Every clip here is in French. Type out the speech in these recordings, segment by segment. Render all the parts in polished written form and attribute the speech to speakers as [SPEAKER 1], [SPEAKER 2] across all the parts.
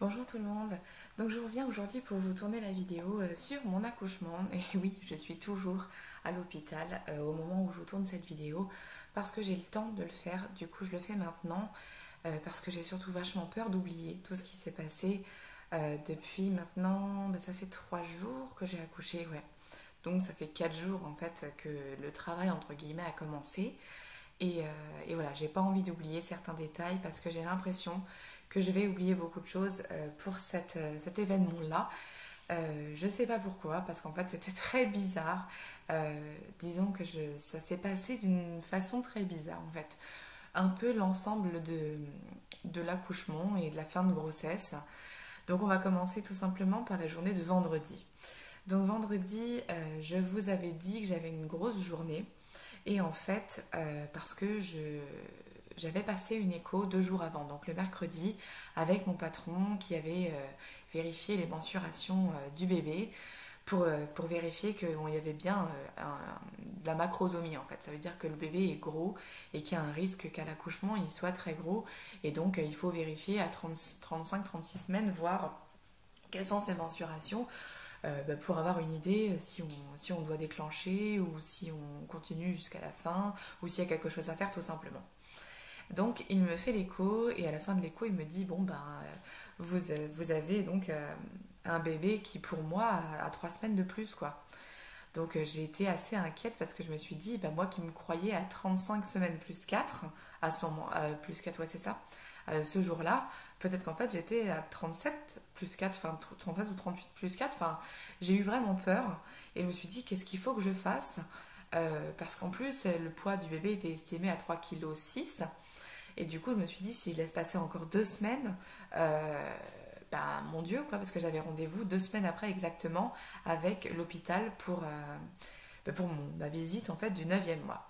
[SPEAKER 1] Bonjour tout le monde, donc je reviens aujourd'hui pour vous tourner la vidéo sur mon accouchement. Et oui, je suis toujours à l'hôpital au moment où je vous tourne cette vidéo parce que j'ai le temps de le faire. Du coup je le fais maintenant parce que j'ai surtout vachement peur d'oublier tout ce qui s'est passé depuis maintenant. Ça fait 3 jours que j'ai accouché, ouais. Donc ça fait 4 jours en fait que le travail entre guillemets a commencé. Et voilà, j'ai pas envie d'oublier certains détails parce que j'ai l'impression que je vais oublier beaucoup de choses pour cet événement-là. Je sais pas pourquoi, parce qu'en fait c'était très bizarre. Disons que ça s'est passé d'une façon très bizarre en fait. Un peu l'ensemble de l'accouchement et de la fin de grossesse. Donc on va commencer tout simplement par la journée de vendredi. Donc vendredi, je vous avais dit que j'avais une grosse journée. Et en fait, parce que j'avais passé une écho 2 jours avant, donc le mercredi, avec mon patron qui avait vérifié les mensurations du bébé pour vérifier qu'il y avait bien de la macrosomie en fait. Ça veut dire que le bébé est gros et qu'il y a un risque qu'à l'accouchement il soit très gros. Et donc il faut vérifier à 35-36 semaines, voir quelles sont ces mensurations pour avoir une idée si on doit déclencher ou si on continue jusqu'à la fin ou s'il y a quelque chose à faire tout simplement. Donc il me fait l'écho et à la fin de l'écho il me dit bon vous avez donc un bébé qui pour moi a 3 semaines de plus quoi. Donc j'ai été assez inquiète parce que je me suis dit moi qui me croyais à 35 semaines plus 4 à ce moment plus 4 ouais c'est ça ce jour-là, peut-être qu'en fait j'étais à 37 plus 4, enfin 37 ou 38 plus 4, enfin j'ai eu vraiment peur et je me suis dit qu'est-ce qu'il faut que je fasse parce qu'en plus le poids du bébé était estimé à 3,6 kg et du coup je me suis dit s'il laisse passer encore 2 semaines, mon Dieu quoi, parce que j'avais rendez-vous 2 semaines après exactement avec l'hôpital pour ma visite en fait du 9e mois.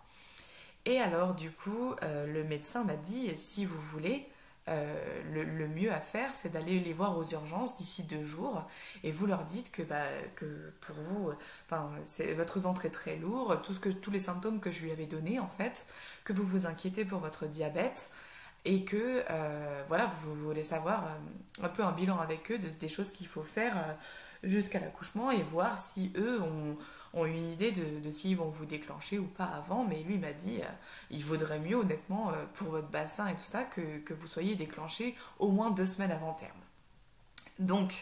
[SPEAKER 1] Et alors, du coup, le médecin m'a dit, si vous voulez, le mieux à faire, c'est d'aller les voir aux urgences d'ici 2 jours. Et vous leur dites que pour vous, votre ventre est très lourd, tous les symptômes que je lui avais donnés, en fait, que vous vous inquiétez pour votre diabète. Et que voilà, vous voulez savoir un peu un bilan avec eux des choses qu'il faut faire jusqu'à l'accouchement et voir si eux ont une idée de s'ils vont vous déclencher ou pas avant. Mais lui m'a dit il vaudrait mieux honnêtement pour votre bassin et tout ça que vous soyez déclenché au moins 2 semaines avant terme. Donc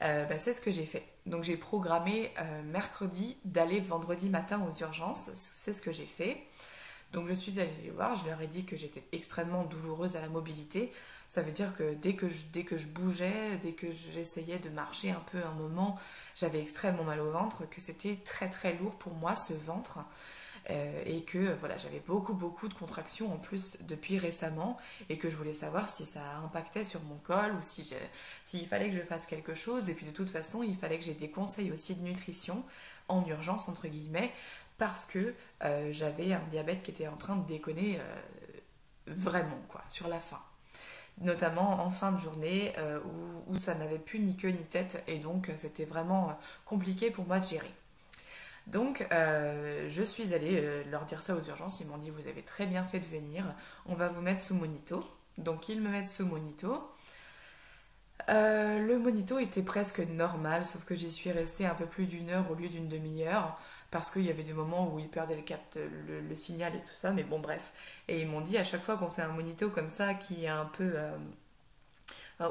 [SPEAKER 1] c'est ce que j'ai fait. Donc j'ai programmé mercredi d'aller vendredi matin aux urgences. C'est ce que j'ai fait. Donc je suis allée les voir, je leur ai dit que j'étais extrêmement douloureuse à la mobilité. Ça veut dire que dès que je bougeais, dès que j'essayais de marcher un peu un moment, j'avais extrêmement mal au ventre, que c'était très très lourd pour moi ce ventre. Et que voilà, j'avais beaucoup de contractions en plus depuis récemment et que je voulais savoir si ça impactait sur mon col ou s'il fallait que je fasse quelque chose. Et puis de toute façon, il fallait que j'ai des conseils aussi de nutrition en urgence entre guillemets parce que j'avais un diabète qui était en train de déconner vraiment quoi sur la fin, notamment en fin de journée où ça n'avait plus ni queue ni tête et donc c'était vraiment compliqué pour moi de gérer. Donc je suis allée leur dire ça aux urgences, ils m'ont dit vous avez très bien fait de venir, on va vous mettre sous monito. Donc ils me mettent sous monito. Le monito était presque normal, sauf que j'y suis restée un peu plus d'1 heure au lieu d'une demi-heure, parce qu'il y avait des moments où ils perdaient le signal et tout ça, mais bon bref. Et ils m'ont dit à chaque fois qu'on fait un monito comme ça, qui est un peu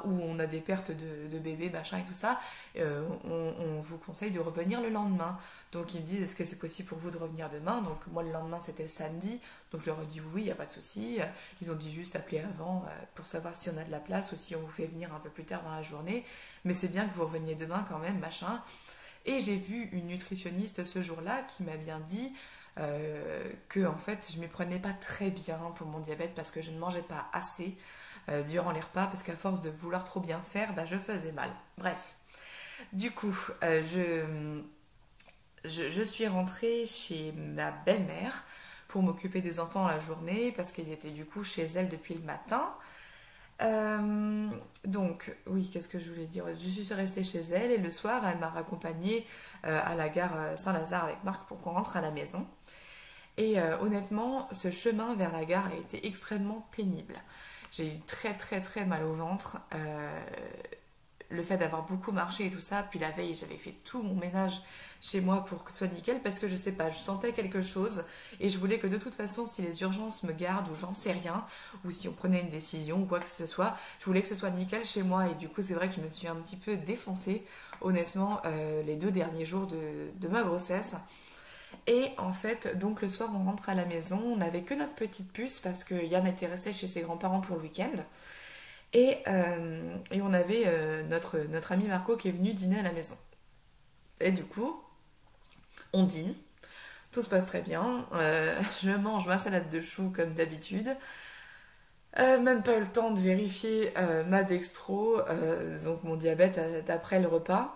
[SPEAKER 1] où on a des pertes de bébés, machin et tout ça, on vous conseille de revenir le lendemain. Donc ils me disent est-ce que c'est possible pour vous de revenir demain? Donc moi le lendemain c'était le samedi, donc je leur ai dit oui, il n'y a pas de souci. Ils ont dit juste appeler avant pour savoir si on a de la place ou si on vous fait venir un peu plus tard dans la journée. Mais c'est bien que vous reveniez demain quand même, machin. Et j'ai vu une nutritionniste ce jour-là qui m'a bien dit que en fait je ne m'y prenais pas très bien pour mon diabète parce que je ne mangeais pas assez durant les repas parce qu'à force de vouloir trop bien faire, je faisais mal. Bref, du coup, je suis rentrée chez ma belle-mère pour m'occuper des enfants la journée parce qu'ils étaient du coup chez elle depuis le matin. Donc, oui, qu'est-ce que je voulais dire? Je suis restée chez elle et le soir, elle m'a raccompagnée à la gare Saint-Lazare avec Marc pour qu'on rentre à la maison. Et honnêtement, ce chemin vers la gare a été extrêmement pénible. J'ai eu très très très mal au ventre. Le fait d'avoir beaucoup marché et tout ça, puis la veille j'avais fait tout mon ménage chez moi pour que ce soit nickel parce que je sais pas, je sentais quelque chose et je voulais que de toute façon si les urgences me gardent ou j'en sais rien ou si on prenait une décision ou quoi que ce soit, je voulais que ce soit nickel chez moi et du coup c'est vrai que je me suis un petit peu défoncée honnêtement les 2 derniers jours de ma grossesse. Et en fait, donc le soir, on rentre à la maison. On n'avait que notre petite puce parce que Yann était resté chez ses grands-parents pour le week-end. Et on avait notre ami Marco qui est venu dîner à la maison. Et du coup, on dîne. Tout se passe très bien. Je mange ma salade de choux comme d'habitude. Même pas eu le temps de vérifier ma dextro, donc mon diabète d'après le repas.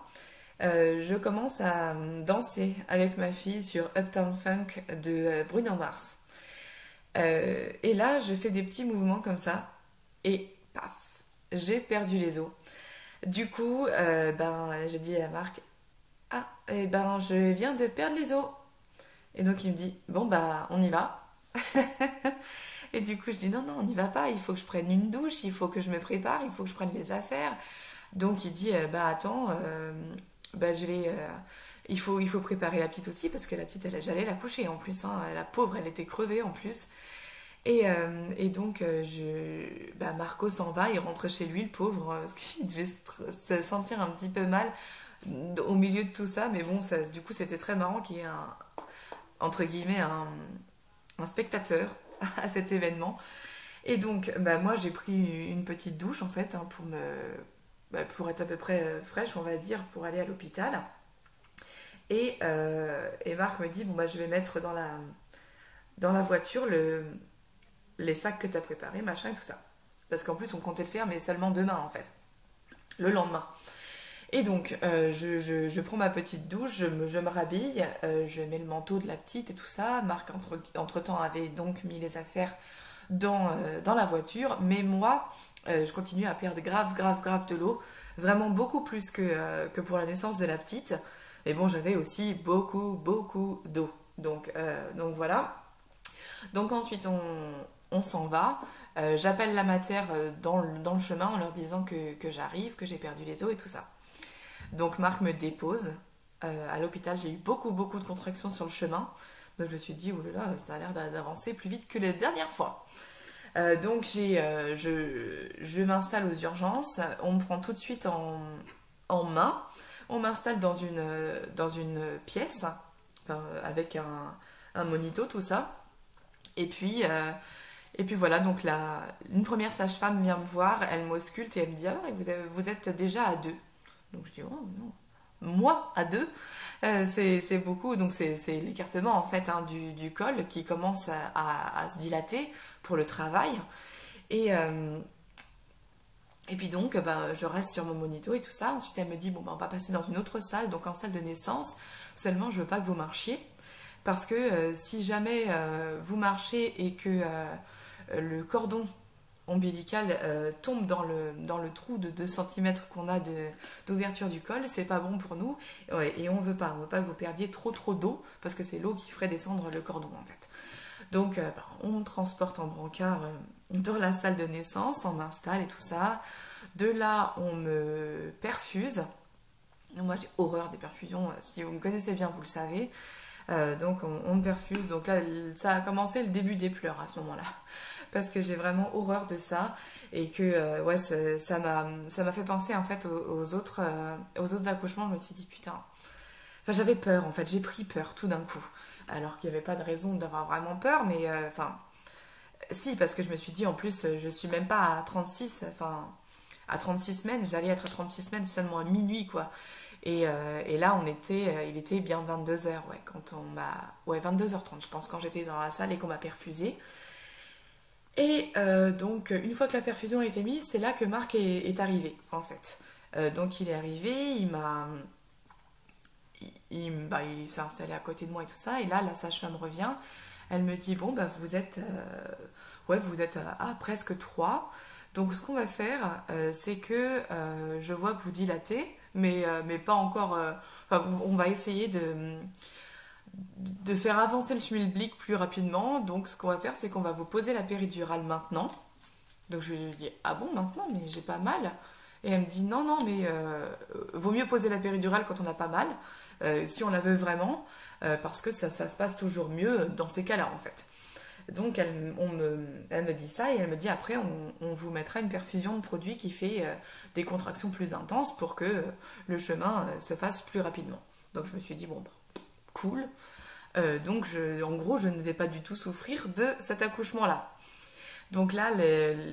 [SPEAKER 1] Je commence à danser avec ma fille sur Uptown Funk de Bruno Mars. Et là, je fais des petits mouvements comme ça, et paf, j'ai perdu les os. Du coup, j'ai dit à Marc, ah, eh ben, je viens de perdre les os. Et donc il me dit, bon bah, on y va. Et du coup, je dis, non, non, on n'y va pas, il faut que je prenne une douche, il faut que je me prépare, il faut que je prenne les affaires. Donc il dit, bah attends, je vais... il faut préparer la petite aussi parce que la petite, j'allais la coucher en plus. Hein, la pauvre, elle était crevée en plus. Et donc, Marco s'en va, il rentre chez lui, le pauvre, parce qu'il devait se sentir un petit peu mal au milieu de tout ça. Mais bon, ça, du coup, c'était très marrant qu'il y ait entre guillemets, un spectateur à cet événement. Et donc, moi, j'ai pris une petite douche en fait hein, pour être à peu près fraîche, on va dire, pour aller à l'hôpital. Et Marc me dit, bon, je vais mettre dans la voiture les sacs que tu as préparés, machin et tout ça. Parce qu'en plus, on comptait le faire, mais seulement demain, en fait. Le lendemain. Et donc, je prends ma petite douche, je me rhabille, je mets le manteau de la petite et tout ça. Marc, entre-temps, avait donc mis les affaires dans la voiture. Mais moi, je continue à perdre grave de l'eau. Vraiment beaucoup plus que pour la naissance de la petite. Mais bon, j'avais aussi beaucoup d'eau. Donc voilà. Donc ensuite, on s'en va. J'appelle la mater dans le chemin en leur disant que j'arrive, que j'ai perdu les os et tout ça. Donc Marc me dépose à l'hôpital. J'ai eu beaucoup de contractions sur le chemin. Donc je me suis dit, oulala, ça a l'air d'avancer plus vite que la dernière fois. Donc je m'installe aux urgences. On me prend tout de suite en main. On m'installe dans une pièce avec un monito, tout ça. Et puis voilà, donc une première sage-femme vient me voir, elle m'ausculte et elle me dit, ah ouais, vous êtes déjà à 2. Donc je dis, oh non, moi à 2 c'est beaucoup. Donc c'est l'écartement en fait hein, du col qui commence à se dilater pour le travail. Et puis donc je reste sur mon monito et tout ça. Ensuite elle me dit, bon on va passer dans une autre salle, donc en salle de naissance. Seulement je veux pas que vous marchiez. Parce que si jamais vous marchez et que le cordon ombilical tombe dans le trou de 2 cm qu'on a d'ouverture du col, c'est pas bon pour nous. Ouais, et on veut pas que vous perdiez trop d'eau, parce que c'est l'eau qui ferait descendre le cordon en fait. Donc on me transporte en brancard dans la salle de naissance, on m'installe et tout ça. De là, on me perfuse. Moi j'ai horreur des perfusions, si vous me connaissez bien, vous le savez. Donc on me perfuse, donc là ça a commencé le début des pleurs à ce moment-là, parce que j'ai vraiment horreur de ça et que ça m'a fait penser en fait aux autres accouchements. Je me suis dit putain, enfin j'avais peur en fait, j'ai pris peur tout d'un coup, alors qu'il n'y avait pas de raison d'avoir vraiment peur, mais si, parce que je me suis dit en plus je suis même pas à 36, enfin à 36 semaines, j'allais être à 36 semaines seulement à minuit quoi. Et là, il était bien 22h, ouais, quand on m'a... Ouais, 22h30, je pense, quand j'étais dans la salle et qu'on m'a perfusée. Et donc, une fois que la perfusion a été mise, c'est là que Marc est arrivé, en fait. Donc, il est arrivé, il s'est installé à côté de moi et tout ça. Et là, la sage-femme revient. Elle me dit, bon, vous êtes à presque 3. Donc, ce qu'on va faire, c'est que je vois que vous dilatez, mais pas encore. On va essayer de faire avancer le schmilblick plus rapidement. Donc, ce qu'on va faire, c'est qu'on va vous poser la péridurale maintenant. Donc je lui dis, ah bon, maintenant, mais j'ai pas mal. Et elle me dit, non, non, mais vaut mieux poser la péridurale quand on n'a pas mal, si on la veut vraiment, parce que ça se passe toujours mieux dans ces cas-là, en fait. Donc elle me dit ça et elle me dit après on vous mettra une perfusion de produit qui fait des contractions plus intenses pour que le chemin se fasse plus rapidement. Donc je me suis dit bon bah, cool. Donc en gros je ne vais pas du tout souffrir de cet accouchement-là. Donc là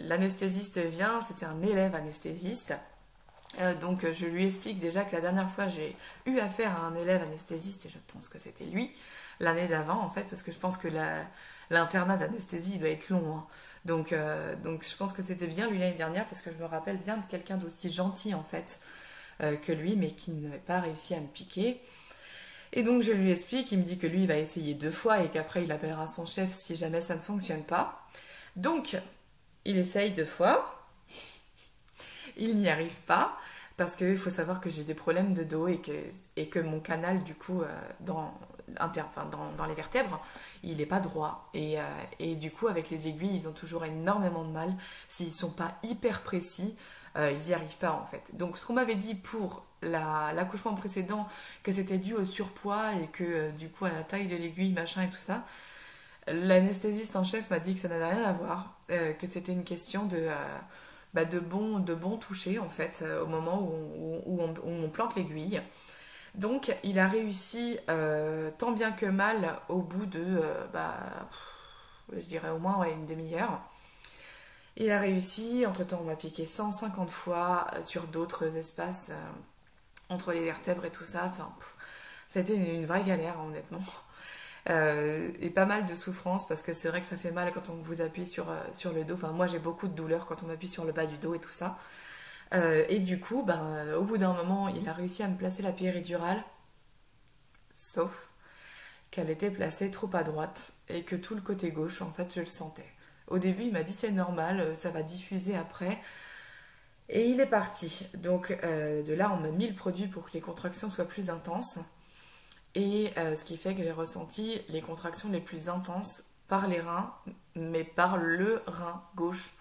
[SPEAKER 1] l'anesthésiste vient, c'était un élève anesthésiste. Donc je lui explique déjà que la dernière fois j'ai eu affaire à un élève anesthésiste et je pense que c'était lui l'année d'avant en fait parce que je pense que l'internat d'anesthésie il doit être long hein. Donc je pense que c'était bien lui l'année dernière parce que je me rappelle bien de quelqu'un d'aussi gentil en fait que lui mais qui n'avait pas réussi à me piquer. Et donc je lui explique, il me dit que lui il va essayer 2 fois et qu'après il appellera son chef si jamais ça ne fonctionne pas. Donc il essaye 2 fois. Il n'y arrive pas parce qu'il faut savoir que j'ai des problèmes de dos et que mon canal, du coup, dans les vertèbres, il n'est pas droit. Et du coup, avec les aiguilles, ils ont toujours énormément de mal. S'ils ne sont pas hyper précis, ils n'y arrivent pas en fait. Donc, ce qu'on m'avait dit pour l'accouchement précédent, que c'était dû au surpoids et que du coup, à la taille de l'aiguille, machin et tout ça, l'anesthésiste en chef m'a dit que ça n'avait rien à voir, que c'était une question de bon toucher en fait au moment où on plante l'aiguille. Donc il a réussi tant bien que mal au bout de je dirais au moins ouais, une demi-heure. Il a réussi, entre-temps on m'a piqué 150 fois sur d'autres espaces entre les vertèbres et tout ça. Enfin, ça a été une vraie galère honnêtement. Et pas mal de souffrance parce que c'est vrai que ça fait mal quand on vous appuie sur le dos. Enfin, moi j'ai beaucoup de douleur quand on m'appuie sur le bas du dos et tout ça. Et du coup, au bout d'un moment, il a réussi à me placer la péridurale, sauf qu'elle était placée trop à droite et que tout le côté gauche, en fait, je le sentais. Au début, il m'a dit c'est normal, ça va diffuser après. Et il est parti. Donc de là, on m'a mis le produit pour que les contractions soient plus intenses. Et ce qui fait que j'ai ressenti les contractions les plus intenses par les reins, mais par le rein gauche.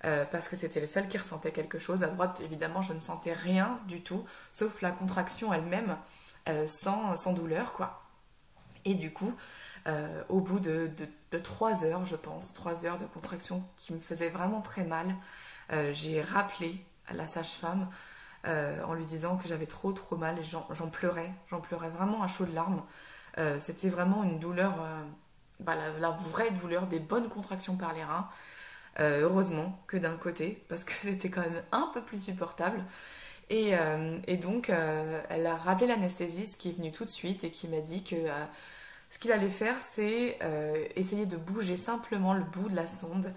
[SPEAKER 1] Parce que c'était le seul qui ressentait quelque chose. À droite, évidemment, je ne sentais rien du tout, sauf la contraction elle-même, sans douleur, quoi. Et du coup, au bout de 3 heures, je pense, 3 heures de contraction qui me faisaient vraiment très mal, j'ai rappelé à la sage-femme en lui disant que j'avais trop mal et j'en pleurais vraiment à chaudes larmes. C'était vraiment une douleur, la vraie douleur des bonnes contractions par les reins. Heureusement que d'un côté, parce que c'était quand même un peu plus supportable. Et donc, elle a rappelé l'anesthésiste qui est venu tout de suite et qui m'a dit que ce qu'il allait faire, c'est essayer de bouger simplement le bout de la sonde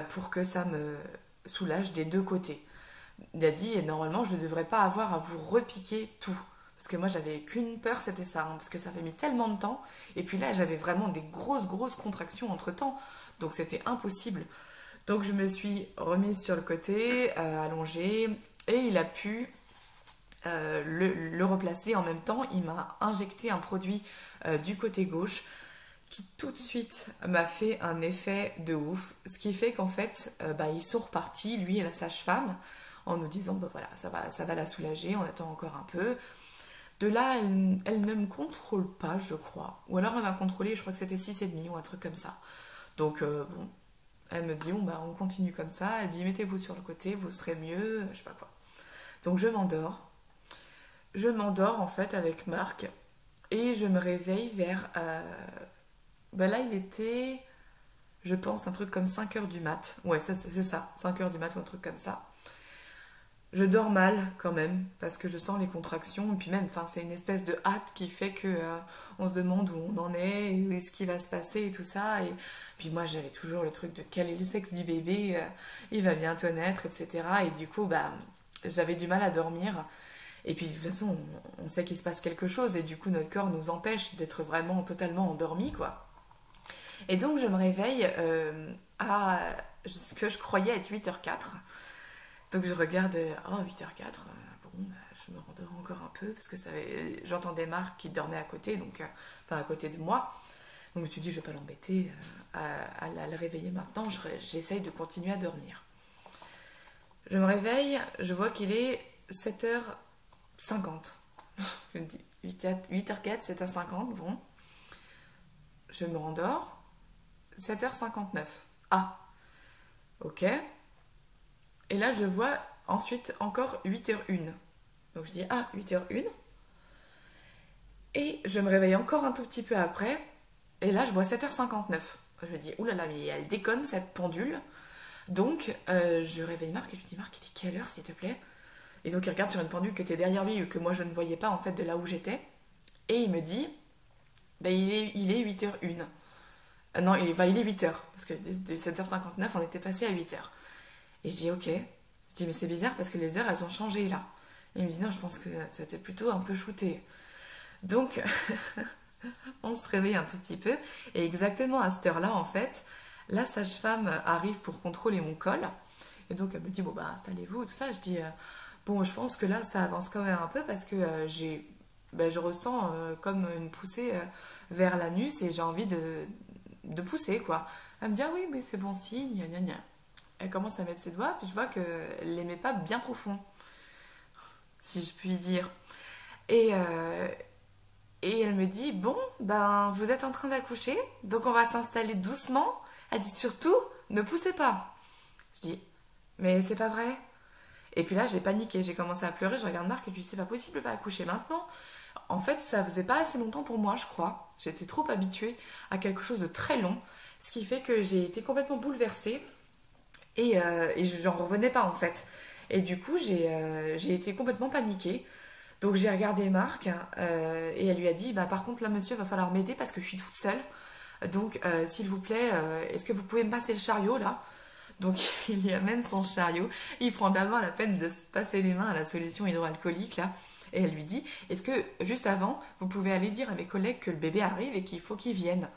[SPEAKER 1] pour que ça me soulage des 2 côtés. Il a dit, normalement, je ne devrais pas avoir à vous repiquer tout. Parce que moi, j'avais qu'une peur, c'était ça. Parce que ça avait mis tellement de temps. Et puis là, j'avais vraiment des grosses contractions entre-temps. Donc, c'était impossible. Donc, je me suis remise sur le côté, allongée. Et il a pu le replacer. En même temps, il m'a injecté un produit du côté gauche qui tout de suite m'a fait un effet de ouf. Ce qui fait qu'en fait, ils sont repartis, lui et la sage-femme, en nous disant voilà, ça va la soulager, on attend encore un peu. De là, elle ne me contrôle pas, je crois. Ou alors elle m'a contrôlé, je crois que c'était 6,5 ou un truc comme ça. Donc bon, elle me dit on continue comme ça. Elle dit mettez-vous sur le côté, vous serez mieux, je sais pas quoi. Donc je m'endors. Je m'endors en fait avec Marc et je me réveille vers... là il était, je pense, un truc comme 5h du mat. Ouais, c'est ça, 5h du mat ou un truc comme ça. Je dors mal quand même parce que je sens les contractions et puis même, c'est une espèce de hâte qui fait que on se demande où on en est, où est-ce qui va se passer et tout ça. Et puis moi j'avais toujours le truc de quel est le sexe du bébé, il va bientôt naître, etc. Et du coup j'avais du mal à dormir. Et puis de toute façon on sait qu'il se passe quelque chose et du coup notre corps nous empêche d'être vraiment totalement endormi quoi. Et donc je me réveille à ce que je croyais être 8h04. Donc je regarde, 8h04, je me rendors encore un peu parce que j'entendais Marc qui dormait à côté, donc à côté de moi. Donc je me suis dit, je ne vais pas l'embêter à le réveiller maintenant, j'essaye de continuer à dormir. Je me réveille, je vois qu'il est 7h50. Je me dis 8h04, 7h50, bon. Je me rendors. 7h59. Ah, ok. Et là, je vois ensuite encore 8h01. Donc je dis, ah, 8h01. Et je me réveille encore un tout petit peu après. Et là, je vois 7h59. Je me dis, oulala, mais elle déconne cette pendule. Donc, je réveille Marc et je lui dis, Marc, il est quelle heure, s'il te plaît? Et donc, il regarde sur une pendule qui était derrière lui, que moi, je ne voyais pas, en fait, de là où j'étais. Et il me dit, ben, il est 8h01. Non, il est 8h. Parce que de 7h59, on était passé à 8h. Et je dis, ok. Je dis, mais c'est bizarre parce que les heures, elles ont changé là. Et il me dit, non, je pense que c'était plutôt un peu shooté. Donc, on se réveille un tout petit peu. Et exactement à cette heure-là, en fait, la sage-femme arrive pour contrôler mon col. Et donc, elle me dit, bon, bah, installez-vous, tout ça. Je dis, bon, je pense que là, ça avance quand même un peu parce que je ressens comme une poussée vers l'anus et j'ai envie de pousser, quoi. Elle me dit, ah oui, mais c'est bon signe, gna gna. Elle commence à mettre ses doigts, puis je vois qu'elle les met pas bien profond, si je puis dire. Et, euh, et elle me dit, bon, ben, vous êtes en train d'accoucher, donc on va s'installer doucement. Elle dit, surtout, ne poussez pas. Je dis, mais c'est pas vrai. Et puis là, j'ai paniqué, j'ai commencé à pleurer, je regarde Marc et je lui dis, c'est pas possible de pas accoucher maintenant. En fait, ça faisait pas assez longtemps pour moi, je crois. J'étais trop habituée à quelque chose de très long, ce qui fait que j'ai été complètement bouleversée et j'en revenais pas en fait. Et du coup, j'ai été complètement paniquée. Donc j'ai regardé Marc et elle lui a dit, bah, par contre là monsieur, va falloir m'aider parce que je suis toute seule. Donc s'il vous plaît, est-ce que vous pouvez me passer le chariot là? Donc il lui amène son chariot. Il prend d'abord la peine de se passer les mains à la solution hydroalcoolique là. Et elle lui dit, est-ce que juste avant, vous pouvez aller dire à mes collègues que le bébé arrive et qu'il faut qu'ils viennent?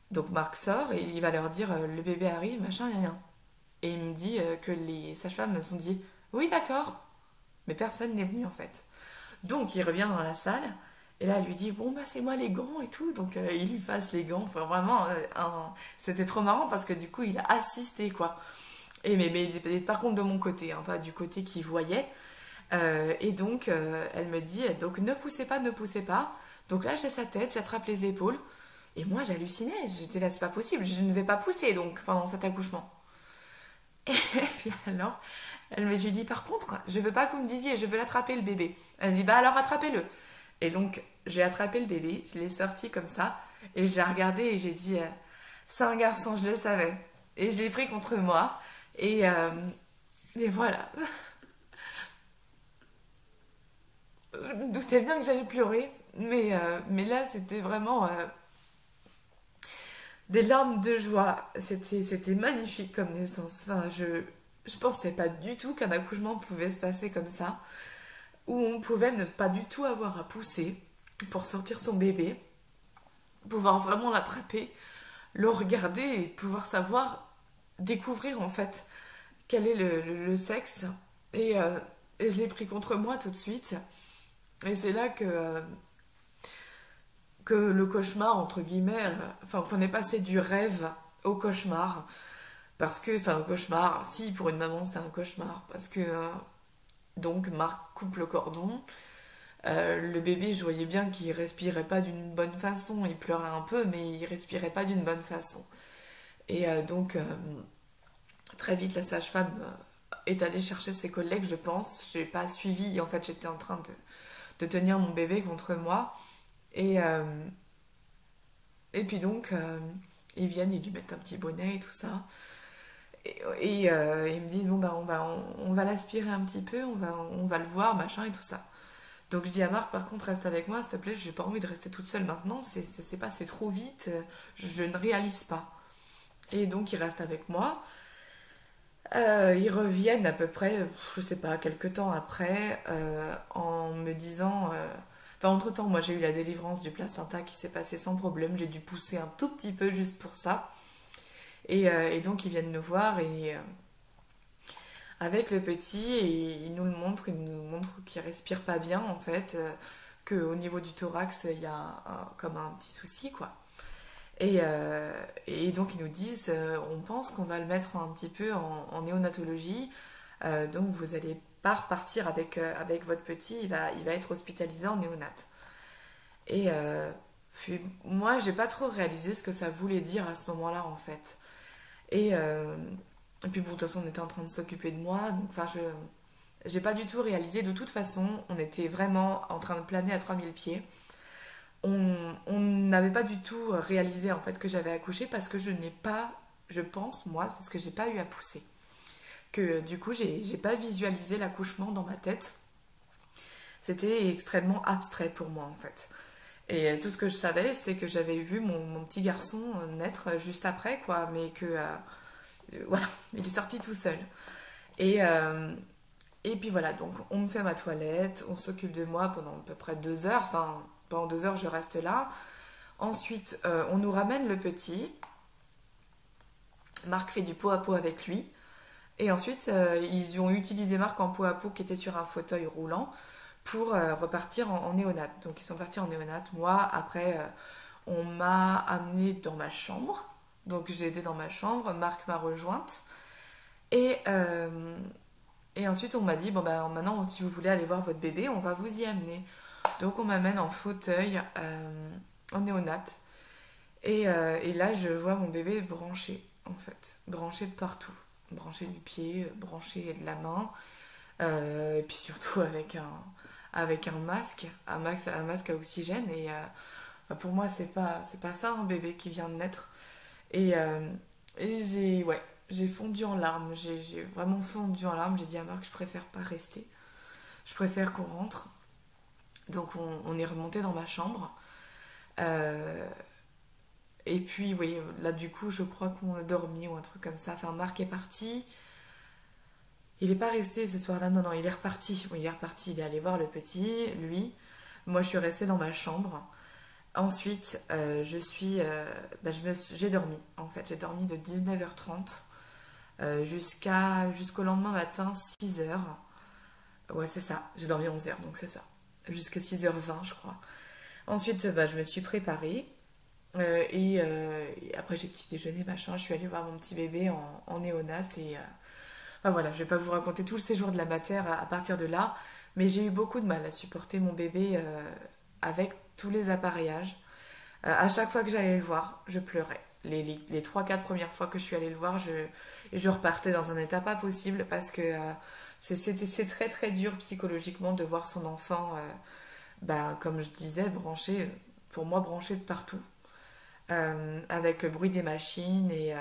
[SPEAKER 1] Donc Marc sort et il va leur dire, le bébé arrive, machin, rien. Et il me dit que les sages-femmes me sont dit, oui d'accord, mais personne n'est venu en fait. Donc il revient dans la salle et là elle lui dit, bon bah c'est moi les gants et tout. Donc il lui passe les gants. Enfin vraiment, c'était trop marrant parce que du coup il a assisté quoi. Mais il était par contre de mon côté, hein, pas du côté qu'il voyait. Et donc, elle me dit, donc ne poussez pas, ne poussez pas. Donc là, j'ai sa tête, j'attrape les épaules. Et moi, j'hallucinais. J'étais là, c'est pas possible, je ne vais pas pousser donc pendant cet accouchement. Et puis alors, elle me dit, par contre, je veux pas que vous me disiez, je veux l'attraper le bébé. Elle me dit, bah alors attrapez-le. Et donc, j'ai attrapé le bébé, je l'ai sorti comme ça. Et j'ai regardé et j'ai dit, c'est un garçon, je le savais. Et je l'ai pris contre moi. Et voilà. Je me doutais bien que j'allais pleurer, mais là c'était vraiment des larmes de joie. C'était magnifique comme naissance. Enfin, je pensais pas du tout qu'un accouchement pouvait se passer comme ça, où on pouvait ne pas du tout avoir à pousser pour sortir son bébé, pouvoir vraiment l'attraper, le regarder et pouvoir savoir, découvrir en fait quel est le sexe. Et je l'ai pris contre moi tout de suite. Et c'est là que le cauchemar, entre guillemets, enfin qu'on est passé du rêve au cauchemar. Parce que, enfin, au cauchemar, si pour une maman c'est un cauchemar, parce que donc Marc coupe le cordon, le bébé, je voyais bien qu'il respirait pas d'une bonne façon, il pleurait un peu, mais il respirait pas d'une bonne façon. Et donc, très vite, la sage-femme est allée chercher ses collègues, je pense. J'ai pas suivi, en fait, j'étais en train de tenir mon bébé contre moi. Et, euh, et puis donc, ils viennent, ils lui mettent un petit bonnet et tout ça. Et ils me disent, bon, bah, on va l'aspirer un petit peu, on va le voir, machin et tout ça. Donc je dis à Marc, par contre, reste avec moi, s'il te plaît, j'ai pas envie de rester toute seule maintenant, c'est passé trop vite, je ne réalise pas. Et donc, ils restent avec moi. Ils reviennent à peu près, je sais pas, quelques temps après, en me disant... Enfin, entre-temps, moi j'ai eu la délivrance du placenta qui s'est passée sans problème. J'ai dû pousser un tout petit peu juste pour ça. Et donc, ils viennent nous voir et avec le petit, et ils nous montrent qu'il respire pas bien en fait, qu'au niveau du thorax, il y a comme un petit souci quoi. Et donc ils nous disent, on pense qu'on va le mettre un petit peu en néonatologie, Donc vous n'allez pas repartir avec votre petit, il va être hospitalisé en néonate. Et puis moi, j'ai pas trop réalisé ce que ça voulait dire à ce moment-là en fait. Et puis bon, de toute façon, on était en train de s'occuper de moi, donc enfin, j'ai pas du tout réalisé. De toute façon, on était vraiment en train de planer à 3000 pieds. On n'avait pas du tout réalisé en fait que j'avais accouché parce que je n'ai pas, je pense moi, parce que j'ai pas eu à pousser. Que du coup, j'ai pas visualisé l'accouchement dans ma tête. C'était extrêmement abstrait pour moi en fait. Et tout ce que je savais, c'est que j'avais vu mon petit garçon naître juste après, quoi, mais que voilà, il est sorti tout seul. Et, euh, et puis voilà, donc on me fait ma toilette, on s'occupe de moi pendant à peu près 2 heures, enfin pendant 2 heures je reste là. Ensuite, on nous ramène le petit, Marc fait du pot à pot avec lui, et ensuite ils ont utilisé Marc en pot à pot qui était sur un fauteuil roulant pour repartir en néonate. Donc ils sont partis en néonate. Moi, après, on m'a amené dans ma chambre, donc j'ai été dans ma chambre, Marc m'a rejointe, et, euh, et ensuite on m'a dit, bon bah maintenant si vous voulez aller voir votre bébé, on va vous y amener. Donc on m'amène en fauteuil en néonate. Et là, je vois mon bébé branché, en fait. Branché de partout. Branché du pied, branché de la main. Et puis surtout avec un masque à oxygène. Et pour moi, c'est pas ça, un bébé qui vient de naître. Et, euh, et j'ai fondu en larmes. J'ai vraiment fondu en larmes. J'ai dit à Marc, je préfère pas rester. Je préfère qu'on rentre. Donc on est remonté dans ma chambre. Euh, et puis, vous voyez, là du coup, je crois qu'on a dormi ou un truc comme ça. Enfin, Marc est parti. Il n'est pas resté ce soir-là. Non, non, il est reparti. Oui, il est reparti. Il est allé voir le petit, lui. Moi, je suis restée dans ma chambre. Ensuite, j'ai dormi. En fait, j'ai dormi de 19h30 jusqu'au lendemain matin, 6h. Ouais, c'est ça. J'ai dormi 11h, donc c'est ça. Jusqu'à 6h20, je crois. Ensuite, je me suis préparée. Et après, j'ai petit déjeuner, machin. Je suis allée voir mon petit bébé en néonate. Voilà, je vais pas vous raconter tout le séjour de la mater à partir de là. Mais j'ai eu beaucoup de mal à supporter mon bébé avec tous les appareillages. À chaque fois que j'allais le voir, je pleurais. Les 3-4 premières fois que je suis allée le voir, je repartais dans un état pas possible parce que c'est très très dur psychologiquement de voir son enfant, comme je disais, branché, pour moi branché de partout. Avec le bruit des machines et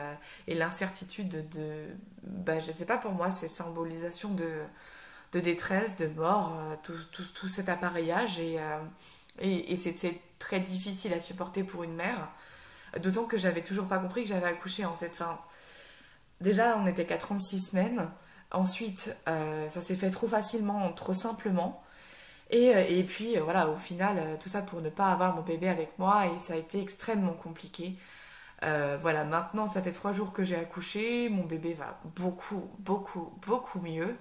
[SPEAKER 1] l'incertitude je sais pas, pour moi c'est symbolisation de détresse, de mort, tout cet appareillage et c'était très difficile à supporter pour une mère, d'autant que j'avais toujours pas compris que j'avais accouché en fait. Enfin, déjà on était qu'à 36 semaines, ensuite ça s'est fait trop facilement, trop simplement. Et puis voilà, au final, tout ça pour ne pas avoir mon bébé avec moi et ça a été extrêmement compliqué. Voilà, maintenant ça fait 3 jours que j'ai accouché, mon bébé va beaucoup, beaucoup, beaucoup mieux.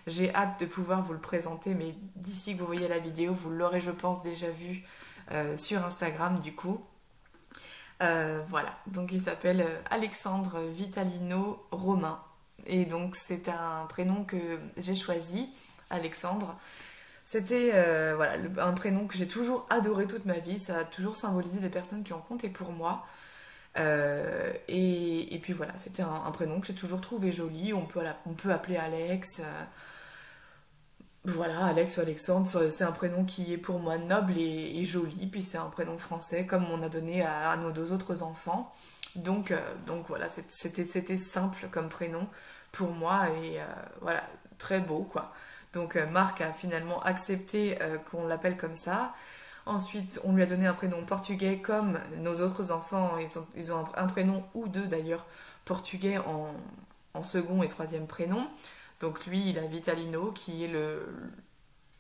[SPEAKER 1] J'ai hâte de pouvoir vous le présenter, mais d'ici que vous voyez la vidéo, vous l'aurez, je pense, déjà vu sur Instagram du coup. Voilà, donc il s'appelle Alexandre Vitalino Romain. Et donc c'est un prénom que j'ai choisi, Alexandre. C'était voilà, un prénom que j'ai toujours adoré toute ma vie. Ça a toujours symbolisé des personnes qui ont compté pour moi. Et puis voilà, c'était un prénom que j'ai toujours trouvé joli. On peut appeler Alex. Voilà, Alex ou Alexandre, c'est un prénom qui est pour moi noble et joli. Puis c'est un prénom français comme on a donné à nos 2 autres enfants. Donc voilà, c'était simple comme prénom pour moi et voilà, très beau quoi. Donc Marc a finalement accepté qu'on l'appelle comme ça. Ensuite, on lui a donné un prénom portugais comme nos autres enfants. Ils ont un prénom ou deux d'ailleurs portugais en second et troisième prénom. Donc lui, il a Vitalino qui est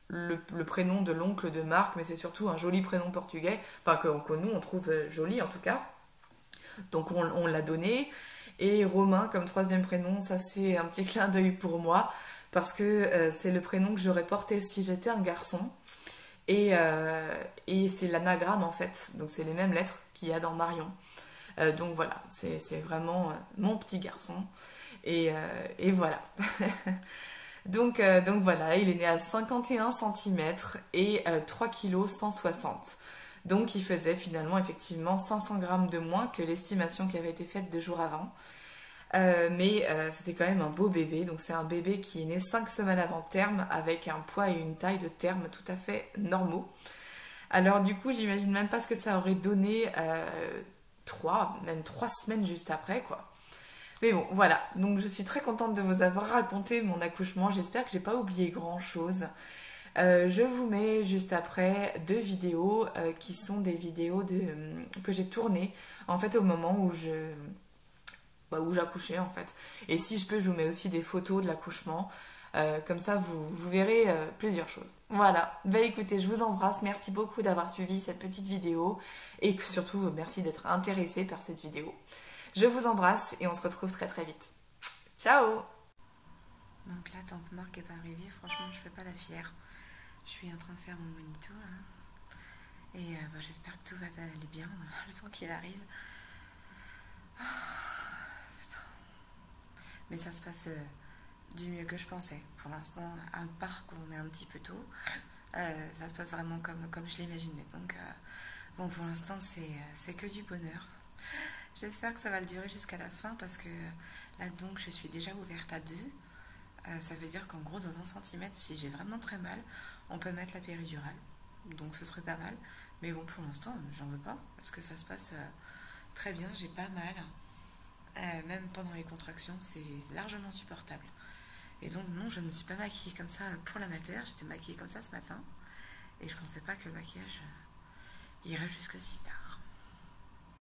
[SPEAKER 1] le prénom de l'oncle de Marc, mais c'est surtout un joli prénom portugais, enfin que nous on trouve joli en tout cas. Donc on l'a donné. Et Romain comme troisième prénom, ça c'est un petit clin d'œil pour moi parce que c'est le prénom que j'aurais porté si j'étais un garçon. Et c'est l'anagramme en fait, donc c'est les mêmes lettres qu'il y a dans Marion. Donc voilà, c'est vraiment mon petit garçon. Et voilà. Donc voilà, il est né à 51 cm et 3 kg 160. Donc il faisait finalement effectivement 500 grammes de moins que l'estimation qui avait été faite 2 jours avant. Mais c'était quand même un beau bébé. Donc c'est un bébé qui est né 5 semaines avant terme avec un poids et une taille de terme tout à fait normaux. Alors du coup, j'imagine même pas ce que ça aurait donné 3 semaines juste après, quoi. Mais bon, voilà. Donc je suis très contente de vous avoir raconté mon accouchement. J'espère que j'ai pas oublié grand-chose. Je vous mets juste après 2 vidéos qui sont des vidéos que j'ai tournées en fait au moment où j'accouchais en fait. Et si je peux, je vous mets aussi des photos de l'accouchement. Comme ça, vous verrez plusieurs choses. Voilà. Bah écoutez, je vous embrasse. Merci beaucoup d'avoir suivi cette petite vidéo. Et surtout, merci d'être intéressé par cette vidéo. Je vous embrasse et on se retrouve très très vite. Ciao! Donc là, tant que Marc n'est pas arrivé, franchement, je fais pas la fière. Je suis en train de faire mon monito là. Et j'espère que tout va aller bien le temps qu'il arrive. Mais ça se passe du mieux que je pensais. Pour l'instant, à part qu'on est un petit peu tôt, ça se passe vraiment comme je l'imaginais. Donc bon, pour l'instant, c'est que du bonheur. J'espère que ça va le durer jusqu'à la fin parce que là, donc, je suis déjà ouverte à 2. Ça veut dire qu'en gros, dans 1 cm, si j'ai vraiment très mal, on peut mettre la péridurale. Donc ce serait pas mal. Mais bon, pour l'instant, j'en veux pas parce que ça se passe très bien. J'ai pas mal. Même pendant les contractions, c'est largement supportable. Et donc non, je ne me suis pas maquillée comme ça pour la mater. J'étais maquillée comme ça ce matin. Et je pensais pas que le maquillage irait jusque si tard.